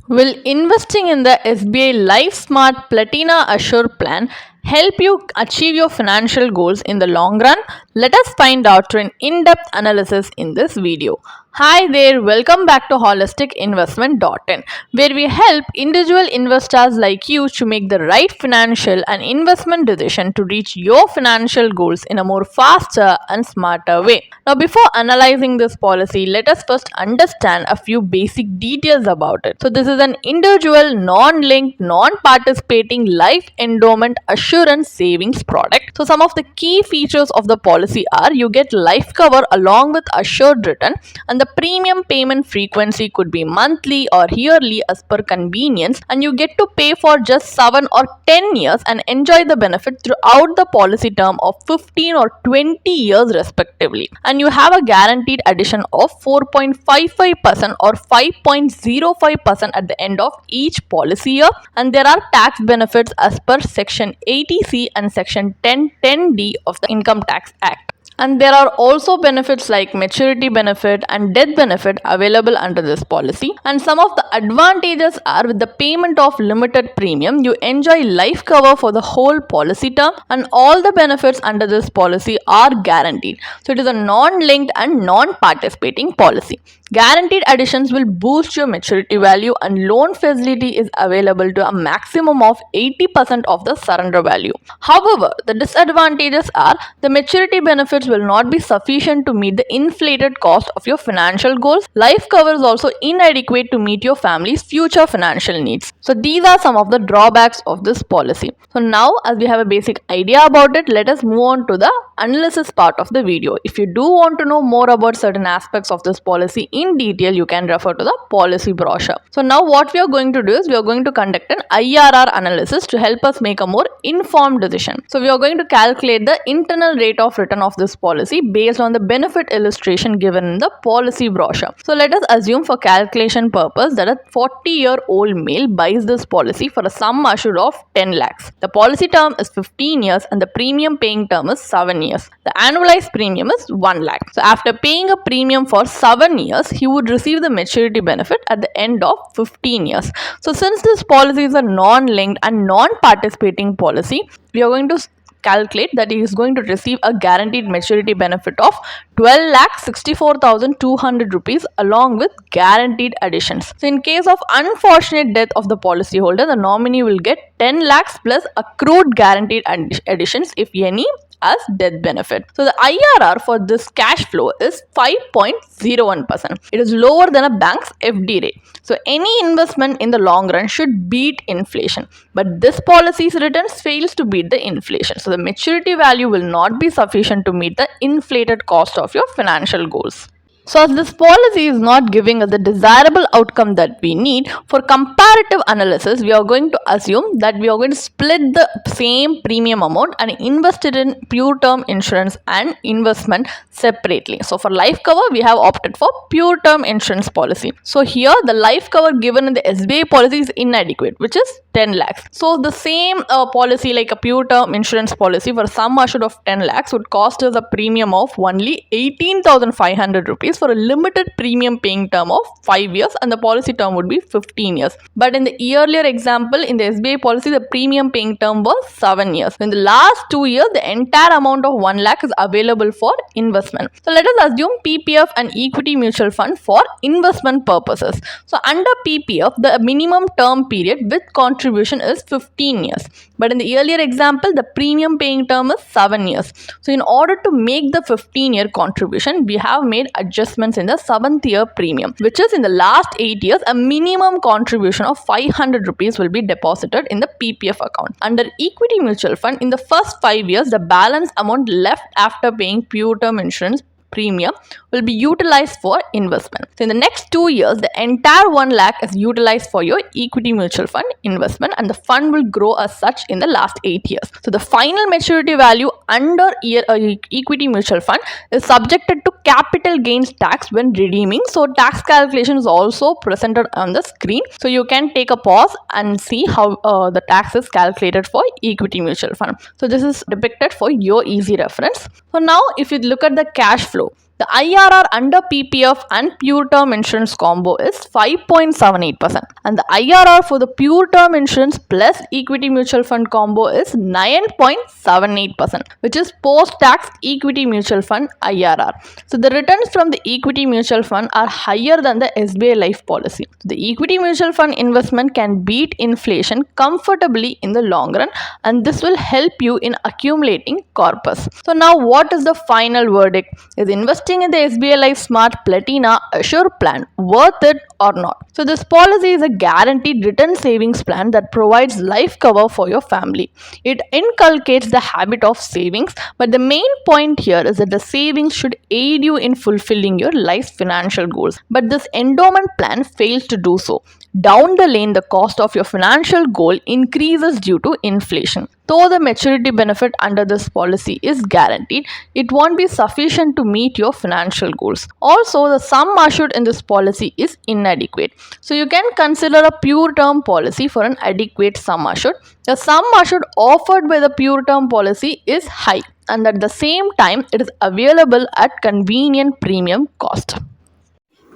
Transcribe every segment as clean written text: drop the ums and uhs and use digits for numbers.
Will investing in the SBI Life Smart Platina Assure plan help you achieve your financial goals in the long run? Let us find out through an in-depth analysis in this video. Hi there, welcome back to holisticinvestment.in, where we help individual investors like you to make the right financial and investment decision to reach your financial goals in a more faster and smarter way. Now, before analyzing this policy, let us first understand a few basic details about it. So, this is an individual, non-linked, non-participating life endowment assurance savings product. So, some of the key features of the policy are you get life cover along with assured return, and the premium payment frequency could be monthly or yearly as per convenience, and you get to pay for just 7 or 10 years and enjoy the benefit throughout the policy term of 15 or 20 years respectively. And you have a guaranteed addition of 4.55% or 5.05% at the end of each policy year, and there are tax benefits as per section 80C and section 1010D of the Income Tax Act. And there are also benefits like maturity benefit and death benefit available under this policy. And some of the advantages are with the payment of limited premium, you enjoy life cover for the whole policy term, and all the benefits under this policy are guaranteed. So it is a non-linked and non-participating policy. Guaranteed additions will boost your maturity value, and loan facility is available to a maximum of 80% of the surrender value. However, the disadvantages are the maturity benefits will not be sufficient to meet the inflated cost of your financial goals. Life cover is also inadequate to meet your family's future financial needs. So these are some of the drawbacks of this policy. So now, as we have a basic idea about it, let us move on to the analysis part of the video. If you do want to know more about certain aspects of this policy in detail, you can refer to the policy brochure. So now what we are going to do is we are going to conduct an IRR analysis to help us make a more informed decision. So we are going to calculate the internal rate of return of this policy based on the benefit illustration given in the policy brochure. So let us assume for calculation purpose that a 40-year-old male buys this policy for a sum assured of 10 lakhs. The policy term is 15 years and the premium paying term is 7 years. The annualized premium is 1 lakh. So after paying a premium for 7 years, he would receive the maturity benefit at the end of 15 years. So since this policy is a non-linked and non-participating policy, we are going to calculate that he is going to receive a guaranteed maturity benefit of 12,64,200 rupees along with guaranteed additions. So in case of unfortunate death of the policyholder, the nominee will get 10 lakhs plus accrued guaranteed additions if any as death benefit. So the IRR for this cash flow is 5.01%. It is lower than a bank's FD rate. So any investment in the long run should beat inflation, but this policy's returns fails to beat the inflation. So the maturity value will not be sufficient to meet the inflated cost of your financial goals. So as this policy is not giving us the desirable outcome that we need, for comparative analysis, we are going to assume that we are going to split the same premium amount and invest it in pure term insurance and investment separately. So for life cover, we have opted for pure term insurance policy. So here the life cover given in the SBI policy is inadequate, which is 10 lakhs. So the same policy like a pure term insurance policy for a sum assured of 10 lakhs would cost us a premium of only 18,500 rupees for a limited premium paying term of 5 years, and the policy term would be 15 years. But in the earlier example, in the SBI policy, the premium paying term was 7 years. In the last 2 years, the entire amount of 1 lakh is available for investment. So let us assume PPF and equity mutual fund for investment purposes. So under PPF, the minimum term period with contribution is 15 years. But in the earlier example, the premium paying term is 7 years. So in order to make the 15-year contribution, we have made adjustments in the 7th year premium, which is in the last 8 years, a minimum contribution of 500 rupees will be deposited in the PPF account. Under equity mutual fund, in the first 5 years, the balance amount left after paying pure term insurance premium will be utilized for investment. So in the next 2 years, the entire 1 lakh is utilized for your equity mutual fund investment, and the fund will grow as such in the last 8 years. So the final maturity value under equity mutual fund is subjected to capital gains tax when redeeming. So tax calculation is also presented on the screen. So you can take a pause and see how the tax is calculated for equity mutual fund. So this is depicted for your easy reference. So now if you look at the cash flow, The IRR under PPF and pure term insurance combo is 5.78%, and the IRR for the pure term insurance plus equity mutual fund combo is 9.78%, which is post-tax equity mutual fund IRR. So the returns from the equity mutual fund are higher than the SBI life policy. The equity mutual fund investment can beat inflation comfortably in the long run, and this will help you in accumulating corpus. So now what is the final verdict? Is investing in the SBI Life Smart Platina Assure plan worth it or not? So this policy is a guaranteed return savings plan that provides life cover for your family. It inculcates the habit of savings, but the main point here is that the savings should aid you in fulfilling your life's financial goals. But this endowment plan fails to do so. Down the lane, the cost of your financial goal increases due to inflation. Though the maturity benefit under this policy is guaranteed, it won't be sufficient to meet your financial goals. Also, the sum assured in this policy is inadequate. So you can consider a pure term policy for an adequate sum assured. The sum assured offered by the pure term policy is high, and at the same time it is available at convenient premium cost.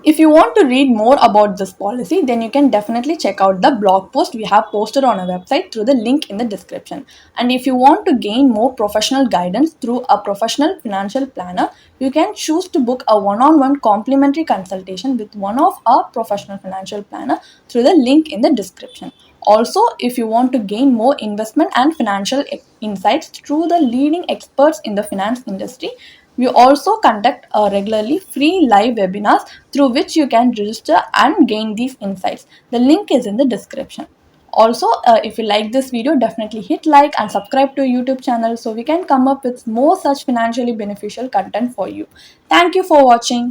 If you want to read more about this policy, then you can definitely check out the blog post we have posted on our website through the link in the description. And if you want to gain more professional guidance through a professional financial planner, you can choose to book a one-on-one complimentary consultation with one of our professional financial planner through the link in the description. Also, if you want to gain more investment and financial insights through the leading experts in the finance industry, we also conduct regularly free live webinars through which you can register and gain these insights. The link is in the description. Also, if you like this video, definitely hit like and subscribe to our YouTube channel so we can come up with more such financially beneficial content for you. Thank you for watching.